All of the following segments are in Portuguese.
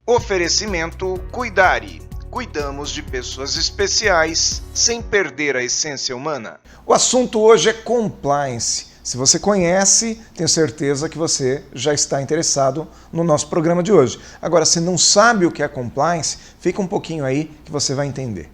Oferecimento Cuidare. Cuidamos de pessoas especiais sem perder a essência humana. O assunto hoje é compliance. Se você conhece, tenho certeza que você já está interessado no nosso programa de hoje. Agora, se não sabe o que é compliance, fica um pouquinho aí que você vai entender.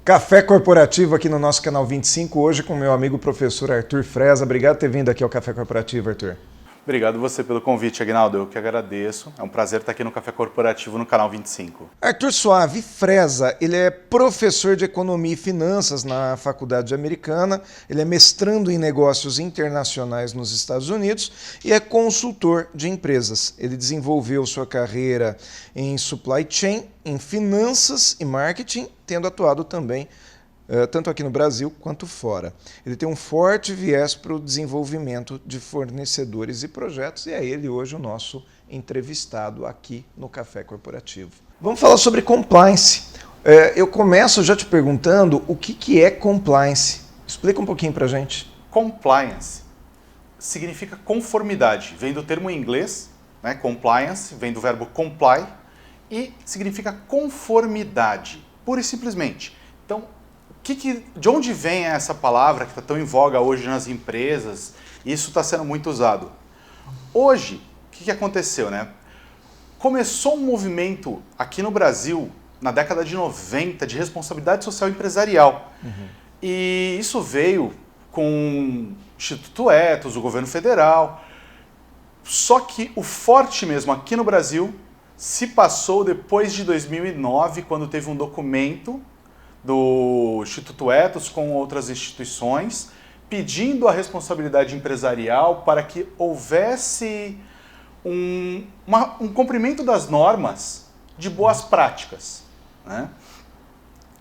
Café Corporativo aqui no nosso canal 25, hoje com meu amigo professor Arthur Freza. Obrigado por ter vindo aqui ao Café Corporativo, Arthur. Obrigado você pelo convite, Aguinaldo. Eu que agradeço. É um prazer estar aqui no Café Corporativo no canal 25. Arthur Suave Freza, ele é professor de Economia e Finanças na Faculdade Americana, ele é mestrando em Negócios Internacionais nos Estados Unidos e é consultor de empresas. Ele desenvolveu sua carreira em Supply Chain, em Finanças e Marketing, tendo atuado também tanto aqui no Brasil quanto fora. Ele tem um forte viés para o desenvolvimento de fornecedores e projetos e é ele hoje o nosso entrevistado aqui no Café Corporativo. Vamos falar sobre compliance. Eu começo já te perguntando o que é compliance. Explica um pouquinho para a gente. Compliance significa conformidade. Vem do termo em inglês, né? Compliance, vem do verbo comply e significa conformidade, pura e simplesmente. Então, de onde vem essa palavra que está tão em voga hoje nas empresas? Isso está sendo muito usado. Hoje, o que aconteceu, né? Começou um movimento aqui no Brasil, na década de 90, de responsabilidade social empresarial. E isso veio com o Instituto Ethos, o governo federal. Só que o forte mesmo aqui no Brasil se passou depois de 2009, quando teve um documento do Instituto Ethos com outras instituições, pedindo a responsabilidade empresarial para que houvesse um cumprimento das normas de boas práticas, né?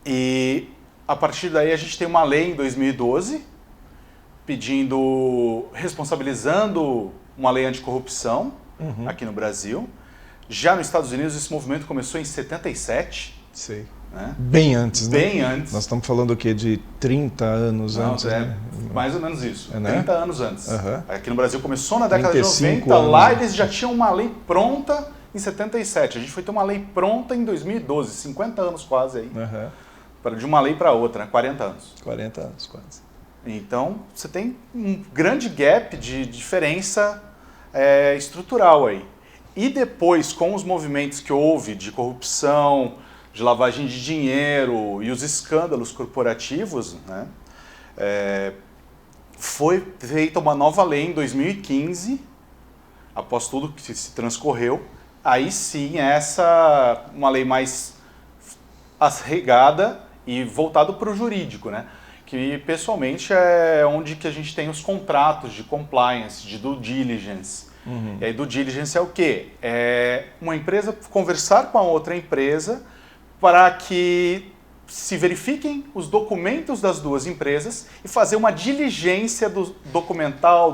E a partir daí a gente tem uma lei em 2012 responsabilizando uma lei anticorrupção aqui no Brasil. Já nos Estados Unidos esse movimento começou em 77. Sei. Né? Bem antes, né? Bem antes. Nós estamos falando o quê? De 30 anos antes? Né? Mais ou menos isso. Né? 30 anos antes. Aqui no Brasil começou na década de 90, anos. Lá eles já tinham uma lei pronta em 77. A gente foi ter uma lei pronta em 2012, 50 anos quase aí. De uma lei para outra, né? 40 anos. 40 anos quase. Então, você tem um grande gap de diferença estrutural aí. E depois, com os movimentos que houve de corrupção, de lavagem de dinheiro e os escândalos corporativos, né, foi feita uma nova lei em 2015, após tudo que se transcorreu. Aí sim, uma lei mais arregada e voltada para o jurídico, né, que pessoalmente é onde que a gente tem os contratos de compliance, de due diligence. E aí, due diligence é o quê? É uma empresa conversar com a outra empresa para que se verifiquem os documentos das duas empresas e fazer uma diligência documental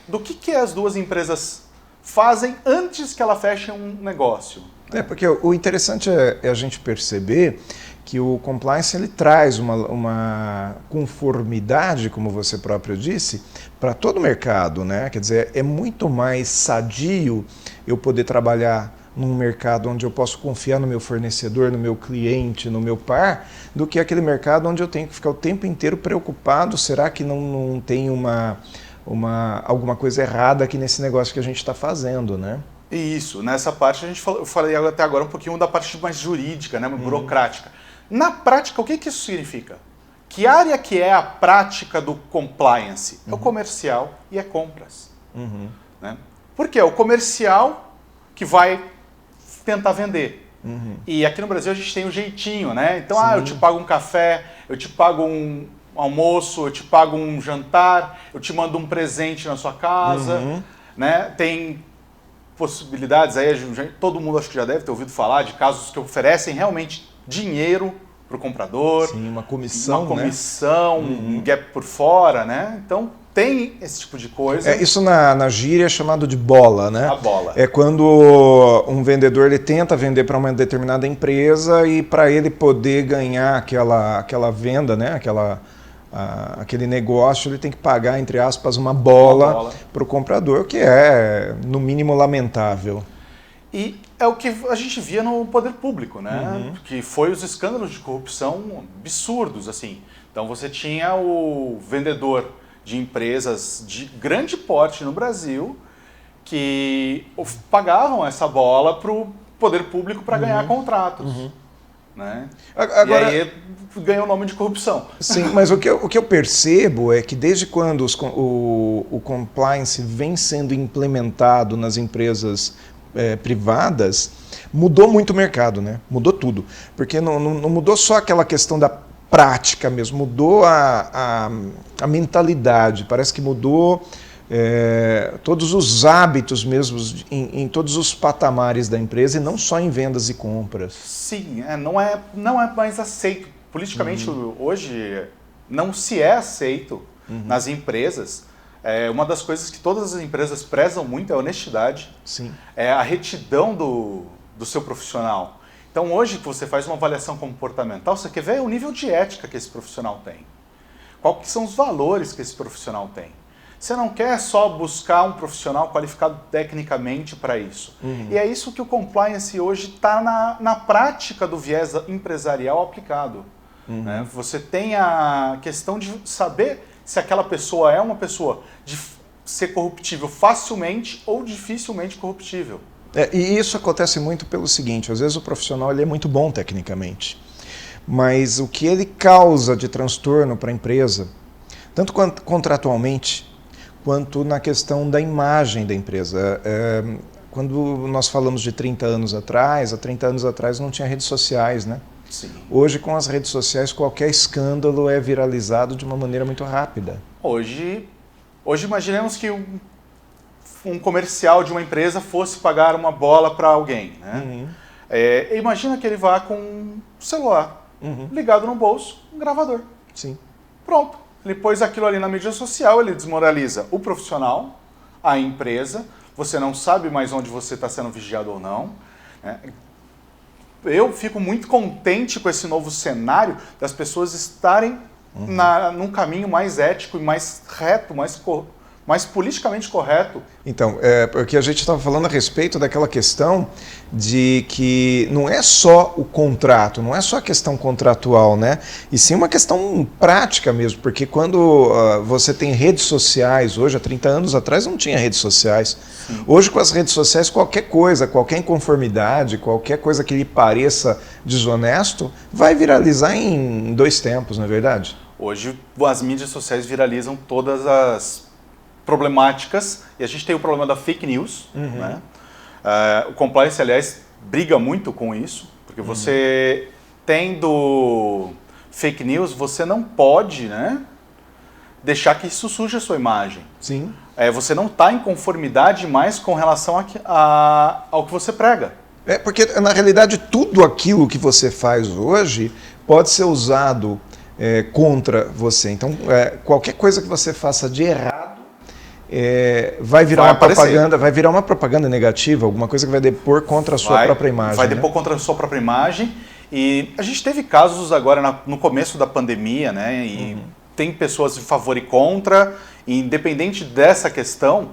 do que as duas empresas fazem antes que ela feche um negócio. Porque o interessante é a gente perceber que o compliance ele traz uma conformidade, como você próprio disse, para todo o mercado, né? Quer dizer, é muito mais sadio eu poder trabalhar num mercado onde eu posso confiar no meu fornecedor, no meu cliente, no meu par, do que aquele mercado onde eu tenho que ficar o tempo inteiro preocupado, será que não tem alguma coisa errada aqui nesse negócio que a gente está fazendo, né? Isso, nessa parte eu falei até agora um pouquinho da parte mais jurídica, né, burocrática. Na prática, o que isso significa? Que área que é a prática do compliance? É o comercial e é compras. Né? Porque é o comercial que vai tentar vender. E aqui no Brasil a gente tem um jeitinho, né? Então, eu te pago um café, eu te pago um almoço, eu te pago um jantar, eu te mando um presente na sua casa, né? Tem possibilidades aí, todo mundo acho que já deve ter ouvido falar de casos que oferecem realmente dinheiro para o comprador. Sim, uma comissão, uma comissão, um gap por fora, né? Então, tem esse tipo de coisa. Isso na gíria é chamado de bola, né? A bola. É quando um vendedor ele tenta vender para uma determinada empresa e para ele poder ganhar aquela venda, né? aquele negócio, ele tem que pagar, entre aspas, uma bola para o comprador, o que é, no mínimo, lamentável. E é o que a gente via no poder público, né? Que foi os escândalos de corrupção absurdos, assim. Então você tinha o vendedor de empresas de grande porte no Brasil que pagavam essa bola para o poder público para ganhar contratos. Né? Agora, e aí ganhou o nome de corrupção. Sim, mas o que eu percebo é que desde quando o compliance vem sendo implementado nas empresas privadas, mudou muito o mercado, né? Mudou tudo. Porque não mudou só aquela questão da prática mesmo, mudou a mentalidade, parece que mudou todos os hábitos mesmo em todos os patamares da empresa e não só em vendas e compras. Sim, não é mais aceito. Politicamente hoje não se é aceito nas empresas. Uma das coisas que todas as empresas prezam muito é a honestidade, Sim. É a retidão do seu profissional. Então hoje que você faz uma avaliação comportamental, você quer ver o nível de ética que esse profissional tem. Quais que são os valores que esse profissional tem. Você não quer só buscar um profissional qualificado tecnicamente para isso. E é isso que o compliance hoje está na prática do viés empresarial aplicado. Né? Você tem a questão de saber se aquela pessoa é uma pessoa de ser corruptível facilmente ou dificilmente corruptível. E isso acontece muito pelo seguinte, às vezes o profissional ele é muito bom tecnicamente, mas o que ele causa de transtorno para a empresa, tanto contratualmente, quanto na questão da imagem da empresa. Quando nós falamos de 30 anos atrás, há 30 anos atrás não tinha redes sociais, né? Sim. Hoje, com as redes sociais, qualquer escândalo é viralizado de uma maneira muito rápida. Hoje imaginemos que um comercial de uma empresa fosse pagar uma bola para alguém. Né? Imagina que ele vá com um celular ligado no bolso, um gravador. Sim. Pronto. Ele pôs aquilo ali na mídia social, ele desmoraliza o profissional, a empresa, você não sabe mais onde você está sendo vigiado ou não. Né? Eu fico muito contente com esse novo cenário das pessoas estarem num caminho mais ético e mais reto, mais politicamente correto. Então, porque a gente estava falando a respeito daquela questão de que não é só o contrato, não é só a questão contratual, né? E sim uma questão prática mesmo, porque quando você tem redes sociais, hoje, há 30 anos atrás não tinha redes sociais. Sim. Hoje com as redes sociais, qualquer coisa, qualquer inconformidade, qualquer coisa que lhe pareça desonesto, vai viralizar em 2 tempos, não é verdade? Hoje as mídias sociais viralizam todas as problemáticas, e a gente tem o problema da fake news. Né? O compliance, aliás, briga muito com isso, porque você tendo fake news, você não pode, né, deixar que isso suje a sua imagem. Sim. Você não está em conformidade mais com relação ao que você prega. Porque, na realidade, tudo aquilo que você faz hoje pode ser usado contra você. Então, qualquer coisa que você faça de errado vai virar uma propaganda negativa, alguma coisa que vai depor contra a sua própria imagem. Vai depor contra a sua própria imagem. E a gente teve casos agora no começo da pandemia, né? E tem pessoas de favor e contra. E independente dessa questão,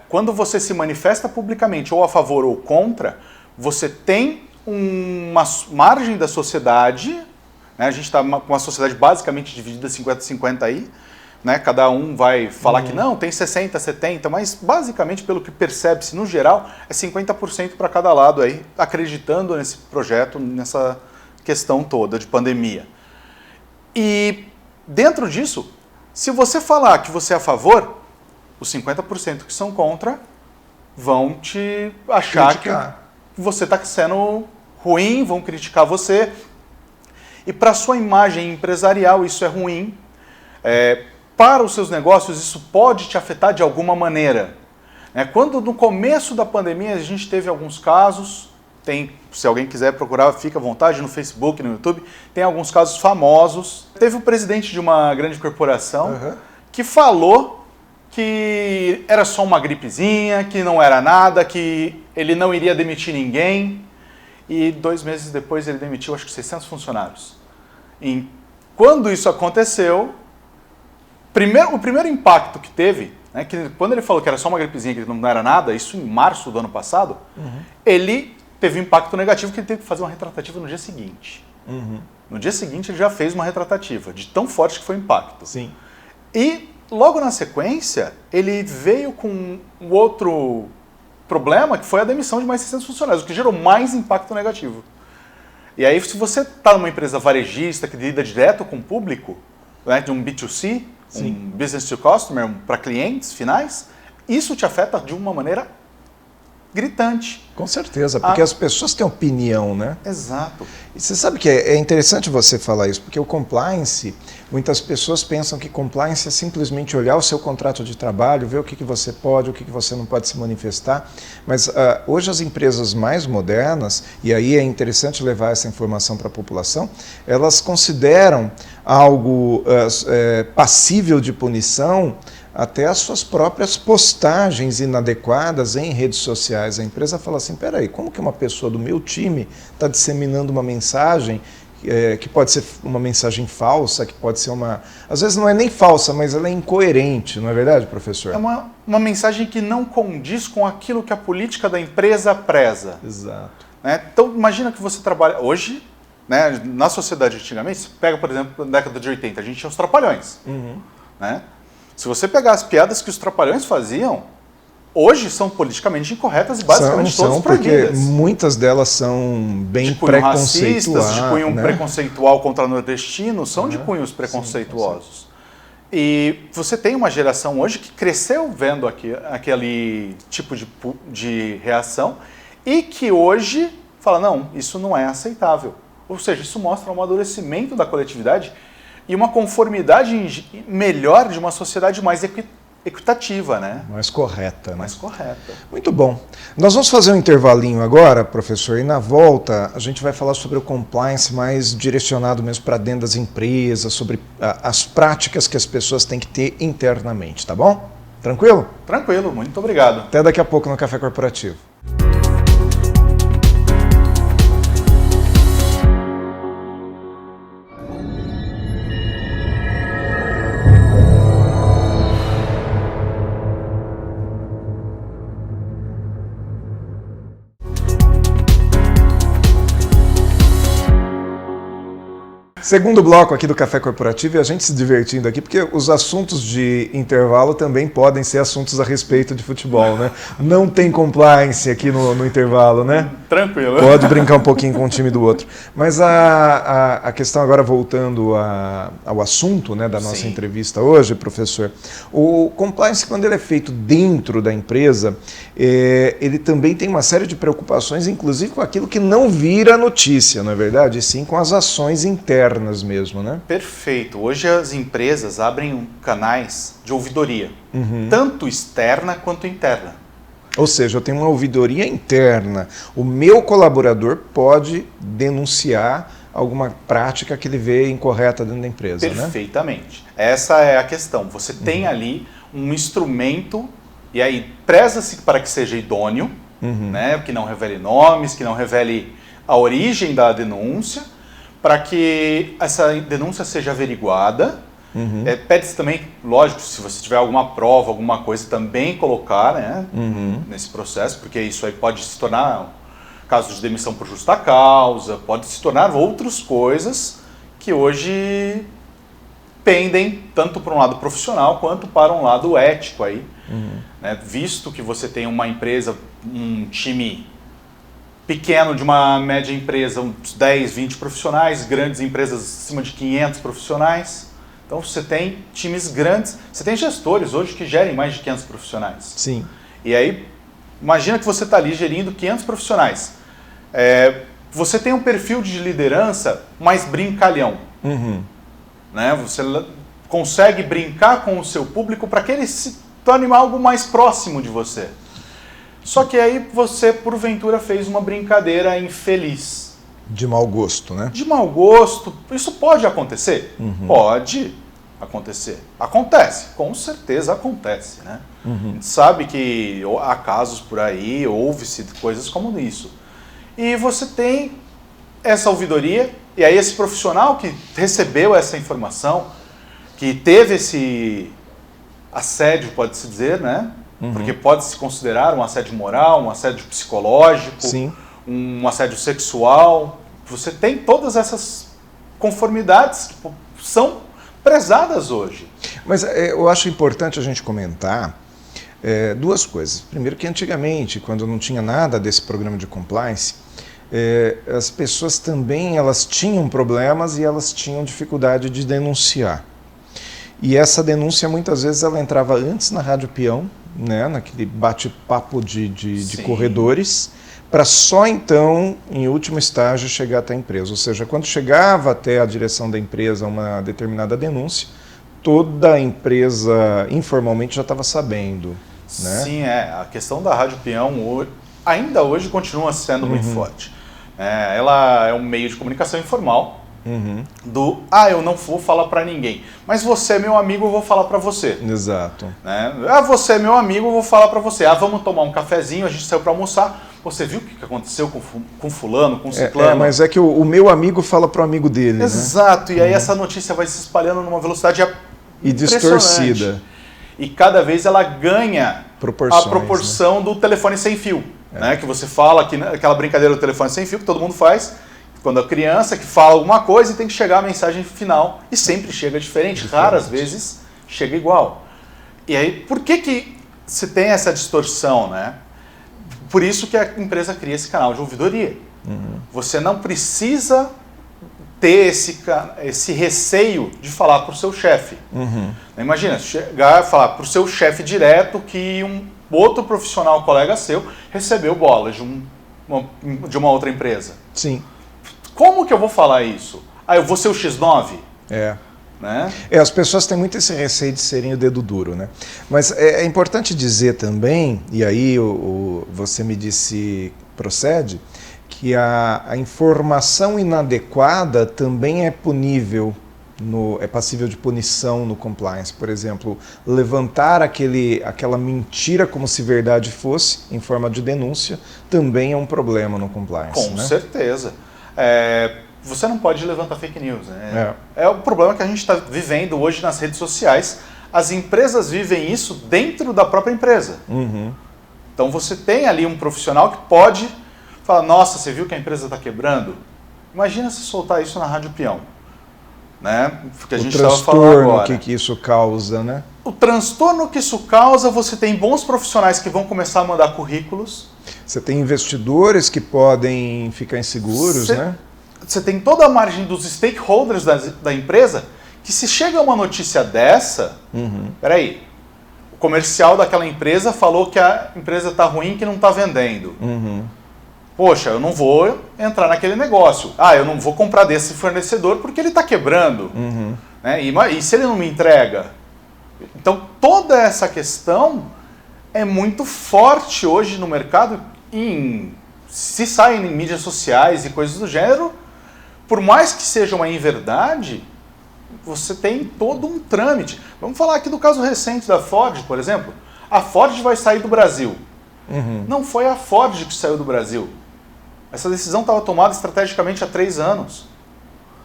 quando você se manifesta publicamente ou a favor ou contra, você tem uma margem da sociedade, né? A gente está com uma sociedade basicamente dividida 50-50 aí, né? Cada um vai falar que não, tem 60, 70, mas basicamente pelo que percebe-se no geral é 50% para cada lado aí, acreditando nesse projeto, nessa questão toda de pandemia. E dentro disso, se você falar que você é a favor, os 50% que são contra vão te achar que você está sendo ruim, vão criticar você. E para a sua imagem empresarial isso é ruim. Para os seus negócios isso pode te afetar de alguma maneira. Quando no começo da pandemia a gente teve alguns casos, se alguém quiser procurar, fica à vontade no Facebook, no YouTube, tem alguns casos famosos. Teve o presidente de uma grande corporação que falou que era só uma gripezinha, que não era nada, que ele não iria demitir ninguém. E 2 meses depois ele demitiu acho que 600 funcionários. Em Quando isso aconteceu, o primeiro impacto que teve, né, que quando ele falou que era só uma gripezinha, que não era nada, isso em março do ano passado, ele teve um impacto negativo que ele teve que fazer uma retratativa no dia seguinte. No dia seguinte ele já fez uma retratativa, de tão forte que foi o impacto. Sim. E logo na sequência, ele veio com um outro problema, que foi a demissão de mais 600 funcionários, o que gerou mais impacto negativo. E aí, se você está numa empresa varejista que lida direto com o público, né, de um B2C, Sim. um business to customer, para clientes finais, isso te afeta de uma maneira gritante. Com certeza, porque as pessoas têm opinião, né? Exato. E você sabe que é interessante você falar isso, porque o compliance, muitas pessoas pensam que compliance é simplesmente olhar o seu contrato de trabalho, ver o que você pode, o que você não pode se manifestar, mas hoje as empresas mais modernas, e aí é interessante levar essa informação para a população, elas consideram algo passível de punição até as suas próprias postagens inadequadas em redes sociais. A empresa fala assim, peraí, como que uma pessoa do meu time está disseminando uma mensagem que pode ser uma mensagem falsa, que pode ser uma... Às vezes não é nem falsa, mas ela é incoerente, não é verdade, professor? É uma mensagem que não condiz com aquilo que a política da empresa preza. Exato. Né? Então, imagina que você trabalha... Hoje, né, na sociedade antigamente, você pega, por exemplo, na década de 80, a gente tinha os trapalhões. Né? Se você pegar as piadas que os trapalhões faziam, hoje são politicamente incorretas e basicamente todas proibidas. Porque muitas delas são bem de cunho preconceituosas. racistas, de cunho né? preconceitual contra nordestinos, são de cunhos preconceituosos. Sim. E você tem uma geração hoje que cresceu vendo aquele tipo de reação e que hoje fala, não, isso não é aceitável. Ou seja, isso mostra um amadurecimento da coletividade e uma conformidade melhor de uma sociedade mais equitativa, né? Mais correta. Né? Mais correta. Muito bom. Nós vamos fazer um intervalinho agora, professor, e na volta a gente vai falar sobre o compliance mais direcionado mesmo para dentro das empresas, sobre as práticas que as pessoas têm que ter internamente, tá bom? Tranquilo? Tranquilo, muito obrigado. Até daqui a pouco no Café Corporativo. Segundo bloco aqui do Café Corporativo e a gente se divertindo aqui, porque os assuntos de intervalo também podem ser assuntos a respeito de futebol, né? Não tem compliance aqui no intervalo, né? Tranquilo. Pode brincar um pouquinho com o time do outro. Mas a questão agora, voltando ao assunto, né, da nossa entrevista hoje, professor, o compliance, quando ele é feito dentro da empresa, ele também tem uma série de preocupações, inclusive com aquilo que não vira notícia, não é verdade? E sim com as ações internas mesmo, né? Perfeito. Hoje as empresas abrem canais de ouvidoria, tanto externa quanto interna. Ou seja, eu tenho uma ouvidoria interna. O meu colaborador pode denunciar alguma prática que ele vê incorreta dentro da empresa, Perfeitamente. Né? Essa é a questão. Você tem ali um instrumento, e aí preza-se para que seja idôneo, né? Que não revele nomes, que não revele a origem da denúncia, para que essa denúncia seja averiguada. Pede-se também, lógico, se você tiver alguma prova, alguma coisa, também colocar, né, nesse processo, porque isso aí pode se tornar caso de demissão por justa causa, pode se tornar outras coisas que hoje pendem tanto para um lado profissional quanto para um lado ético aí, né, visto que você tem uma empresa, um time pequeno de uma média empresa, uns 10, 20 profissionais, grandes empresas acima de 500 profissionais. Então você tem times grandes, você tem gestores hoje que gerem mais de 500 profissionais. Sim. E aí, imagina que você está ali gerindo 500 profissionais. Você tem um perfil de liderança mais brincalhão. Né? Você consegue brincar com o seu público para que ele se torne algo mais próximo de você. Só que aí você, porventura, fez uma brincadeira infeliz. De mau gosto, né? De mau gosto. Isso pode acontecer? Pode acontecer. Acontece, com certeza acontece, né? A gente sabe que há casos por aí, ouve-se coisas como isso. E você tem essa ouvidoria, E aí esse profissional que recebeu essa informação, que teve esse assédio, pode-se dizer, né? Porque pode-se considerar um assédio moral, um assédio psicológico, Sim. um assédio sexual. Você tem todas essas conformidades que são prezadas hoje. Mas eu acho importante a gente comentar duas coisas. Primeiro que antigamente, quando não tinha nada desse programa de compliance, as pessoas também elas tinham problemas e elas tinham dificuldade de denunciar. E essa denúncia muitas vezes ela entrava antes na Rádio Peão, né, naquele bate-papo de corredores, para só então, em último estágio, chegar até a empresa. Ou seja, quando chegava até a direção da empresa uma determinada denúncia, toda a empresa informalmente já estava sabendo. Né? Sim, a questão da Rádio Peão ainda hoje continua sendo muito forte. Ela é um meio de comunicação informal, eu não vou falar para ninguém, mas você é meu amigo, eu vou falar para você. Exato. Né? Você é meu amigo, eu vou falar para você. Vamos tomar um cafezinho, a gente saiu para almoçar. Você viu o que aconteceu com fulano, com ciclano? Mas é que o meu amigo fala para o amigo dele. Exato, né? E aí essa notícia vai se espalhando numa velocidade e distorcida. E cada vez ela ganha a proporção né? do telefone sem fio. Né? Que você fala, aquela brincadeira do telefone sem fio que todo mundo faz, quando a criança que fala alguma coisa e tem que chegar a mensagem final, e sempre chega diferente. Raras vezes chega igual. E aí, por que se tem essa distorção, né? Por isso que a empresa cria esse canal de ouvidoria. Você não precisa ter esse receio de falar para o seu chefe. Imagina, chegar e falar para o seu chefe direto que um outro profissional, colega seu, recebeu bola de uma outra empresa. Sim. Como que eu vou falar isso? Eu vou ser o X9? Né? As pessoas têm muito esse receio de serem o dedo duro, né? Mas é importante dizer também, e aí você me disse, procede, que a informação inadequada também é punível, é passível de punição no compliance. Por exemplo, levantar aquela mentira como se verdade fosse, em forma de denúncia, também é um problema no compliance. Com certeza. Você não pode levantar fake news. Né? É o problema que a gente está vivendo hoje nas redes sociais. As empresas vivem isso dentro da própria empresa. Então você tem ali um profissional que pode falar, nossa, você viu que a empresa está quebrando? Imagina se soltar isso na Rádio Peão. Né? Porque a gente estava falando agora. Que isso causa, né? O transtorno que isso causa, você tem bons profissionais que vão começar a mandar currículos. Você tem investidores que podem ficar inseguros, né? Você tem toda a margem dos stakeholders da empresa, que se chega uma notícia dessa, peraí, o comercial daquela empresa falou que a empresa está ruim, que não está vendendo. Poxa, eu não vou entrar naquele negócio. Eu não vou comprar desse fornecedor porque ele está quebrando. Né? E se ele não me entrega? Então, toda essa questão é muito forte hoje no mercado. Se saem em mídias sociais e coisas do gênero, por mais que seja uma inverdade, você tem todo um trâmite. Vamos falar aqui do caso recente da Ford, por exemplo. A Ford vai sair do Brasil. Não foi a Ford que saiu do Brasil. Essa decisão estava tomada estrategicamente há 3 anos.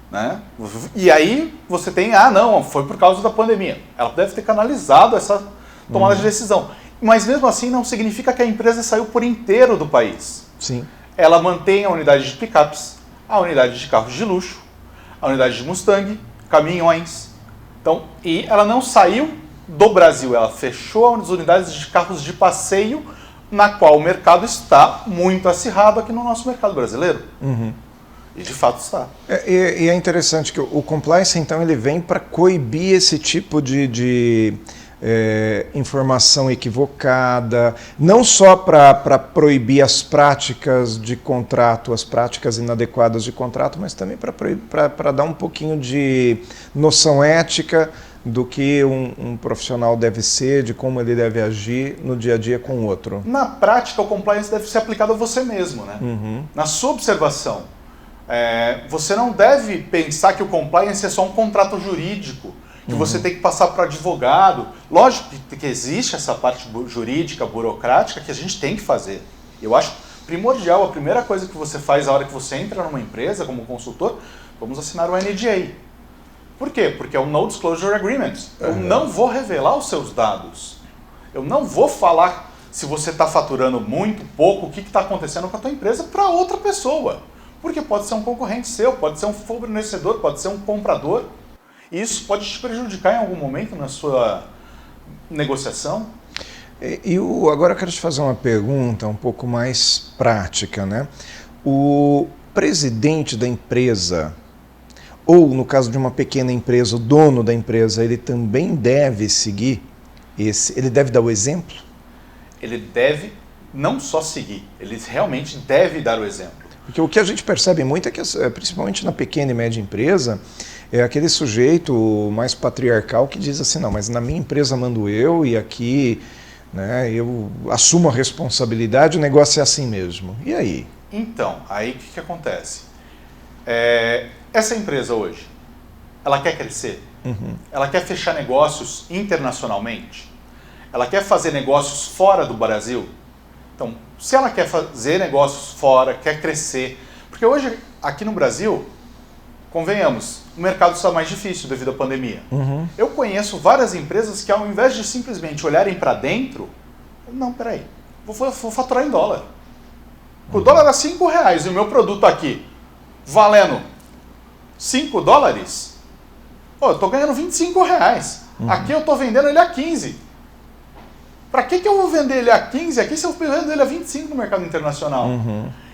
Né? E aí você tem, não, foi por causa da pandemia. Ela deve ter canalizado essa tomada de decisão. Mas mesmo assim não significa que a empresa saiu por inteiro do país. Sim. Ela mantém a unidade de picapes, a unidade de carros de luxo, a unidade de Mustang, caminhões. Então, e ela não saiu do Brasil, ela fechou as unidades de carros de passeio, na qual o mercado está muito acirrado aqui no nosso mercado brasileiro. E de fato está. E é interessante que o compliance, então, ele vem para coibir esse tipo de informação equivocada, não só para proibir as práticas de contrato, as práticas inadequadas de contrato, mas também para dar um pouquinho de noção ética do que um profissional deve ser, de como ele deve agir no dia a dia com o outro. Na prática, o compliance deve ser aplicado a você mesmo, né? Na sua observação. Você não deve pensar que o compliance é só um contrato jurídico, que você tem que passar para advogado. Lógico que existe essa parte jurídica, burocrática, que a gente tem que fazer. Eu acho primordial, a primeira coisa que você faz na hora que você entra numa empresa como consultor, vamos assinar o NDA. Por quê? Porque é o No Disclosure Agreement. Eu não vou revelar os seus dados. Eu não vou falar se você está faturando muito, pouco, o que está acontecendo com a tua empresa para outra pessoa. Porque pode ser um concorrente seu, pode ser um fornecedor, pode ser um comprador. E isso pode te prejudicar em algum momento na sua negociação. Agora eu quero te fazer uma pergunta um pouco mais prática, né? O presidente da empresa, ou no caso de uma pequena empresa, o dono da empresa, ele também deve seguir ele deve dar o exemplo? Ele deve não só seguir, ele realmente deve dar o exemplo. Porque o que a gente percebe muito é que, principalmente na pequena e média empresa, é aquele sujeito mais patriarcal que diz assim, não, mas na minha empresa mando eu e aqui, né, eu assumo a responsabilidade, o negócio é assim mesmo. E aí? Então, aí o que acontece? Essa empresa hoje, ela quer crescer? Ela quer fechar negócios internacionalmente? Ela quer fazer negócios fora do Brasil? Então, se ela quer fazer negócios fora, quer crescer... Porque hoje, aqui no Brasil, convenhamos, o mercado está mais difícil devido à pandemia. Eu conheço várias empresas que, ao invés de simplesmente olharem para dentro, não, peraí, vou faturar em dólar. O dólar é R$5 e o meu produto aqui, valendo $5, eu estou ganhando R$25. Aqui eu estou vendendo ele a 15. Para que eu vou vender ele a 15 aqui se eu vendo ele a 25 no mercado internacional?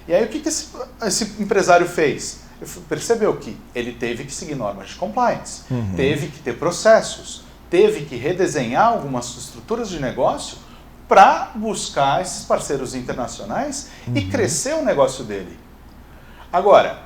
E aí o que esse empresário fez? Percebeu que ele teve que seguir normas de compliance, teve que ter processos, teve que redesenhar algumas estruturas de negócio para buscar esses parceiros internacionais e crescer o negócio dele. Agora,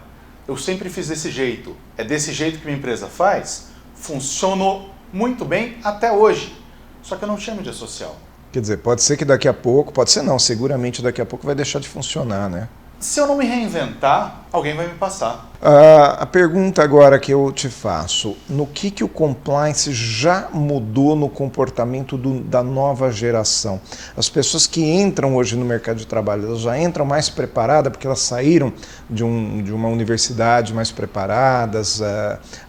eu sempre fiz desse jeito, é desse jeito que minha empresa faz, funcionou muito bem até hoje, só que eu não tinha mídia social. Quer dizer, pode ser que daqui a pouco, pode ser não, seguramente daqui a pouco vai deixar de funcionar, né? Se eu não me reinventar, alguém vai me passar. A pergunta agora que eu te faço, no que o compliance já mudou no comportamento da nova geração? As pessoas que entram hoje no mercado de trabalho, elas já entram mais preparadas porque elas saíram de uma universidade mais preparadas?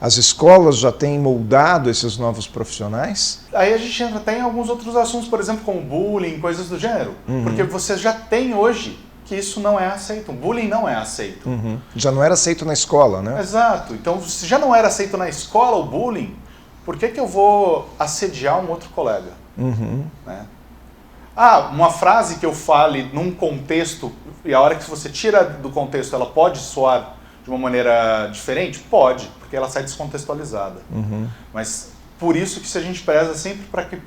As escolas já têm moldado esses novos profissionais? Aí a gente entra até em alguns outros assuntos, por exemplo, como bullying, coisas do gênero. Porque você já tem hoje que isso não é aceito. O bullying não é aceito. Já não era aceito na escola, né? Exato. Então, se já não era aceito na escola o bullying, por que eu vou assediar um outro colega? Né? Uma frase que eu fale num contexto, e a hora que você tira do contexto, ela pode soar de uma maneira diferente? Pode, porque ela sai descontextualizada. Mas por isso que se a gente preza sempre para que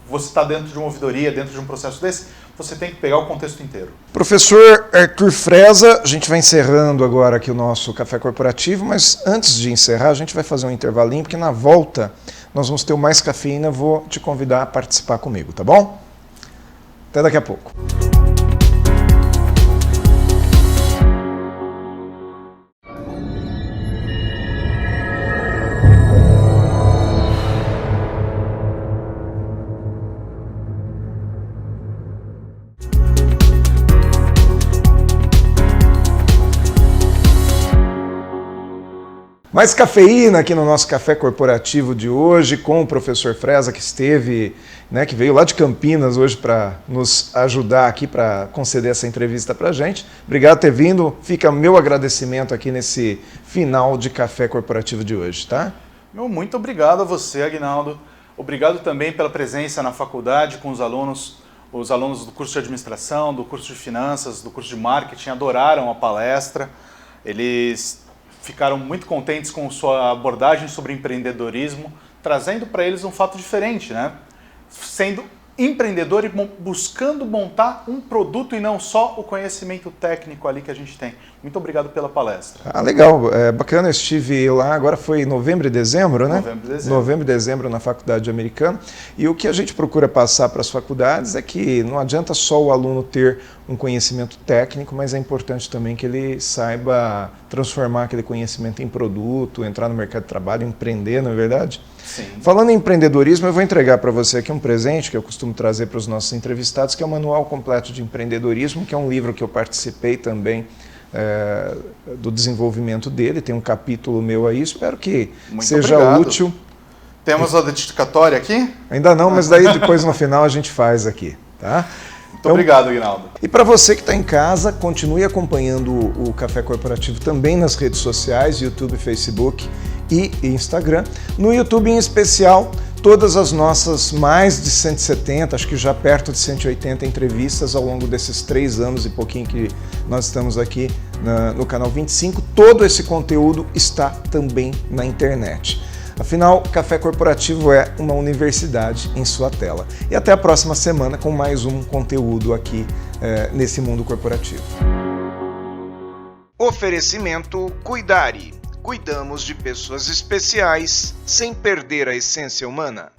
você está dentro de uma ouvidoria, dentro de um processo desse, você tem que pegar o contexto inteiro. Professor Arthur Freza, a gente vai encerrando agora aqui o nosso Café Corporativo, mas antes de encerrar, a gente vai fazer um intervalinho, porque na volta nós vamos ter o Mais Cafeína, vou te convidar a participar comigo, tá bom? Até daqui a pouco. Mais cafeína aqui no nosso Café Corporativo de hoje com o professor Freza, que esteve, né, que veio lá de Campinas hoje para nos ajudar aqui, para conceder essa entrevista para a gente. Obrigado por ter vindo. Fica meu agradecimento aqui nesse final de Café Corporativo de hoje, tá? Muito obrigado a você, Aguinaldo. Obrigado também pela presença na faculdade com os alunos do curso de administração, do curso de finanças, do curso de marketing, adoraram a palestra. Eles ficaram muito contentes com sua abordagem sobre empreendedorismo, trazendo para eles um fato diferente, né? Sendo empreendedor e buscando montar um produto e não só o conhecimento técnico ali que a gente tem. Muito obrigado pela palestra. Legal, bacana, eu estive lá, agora foi novembro e dezembro, né? Novembro e dezembro na Faculdade Americana. E o que a gente procura passar para as faculdades é que não adianta só o aluno ter um conhecimento técnico, mas é importante também que ele saiba transformar aquele conhecimento em produto, entrar no mercado de trabalho, empreender, não é verdade? Sim. Falando em empreendedorismo, eu vou entregar para você aqui um presente que eu costumo trazer para os nossos entrevistados, que é o Manual Completo de Empreendedorismo, que é um livro que eu participei também do desenvolvimento dele, tem um capítulo meu aí, espero que Muito seja obrigado. útil. Temos a dedicatória aqui? Ainda não, mas daí depois no final a gente faz aqui, tá? Muito obrigado, Aguinaldo. E para você que está em casa, continue acompanhando o Café Corporativo também nas redes sociais, YouTube, Facebook e Instagram. No YouTube em especial, todas as nossas mais de 170, acho que já perto de 180 entrevistas ao longo desses 3 anos e pouquinho que nós estamos aqui no canal 25, todo esse conteúdo está também na internet. Afinal, Café Corporativo é uma universidade em sua tela. E até a próxima semana com mais um conteúdo aqui nesse mundo corporativo. Oferecimento Cuidare. Cuidamos de pessoas especiais sem perder a essência humana.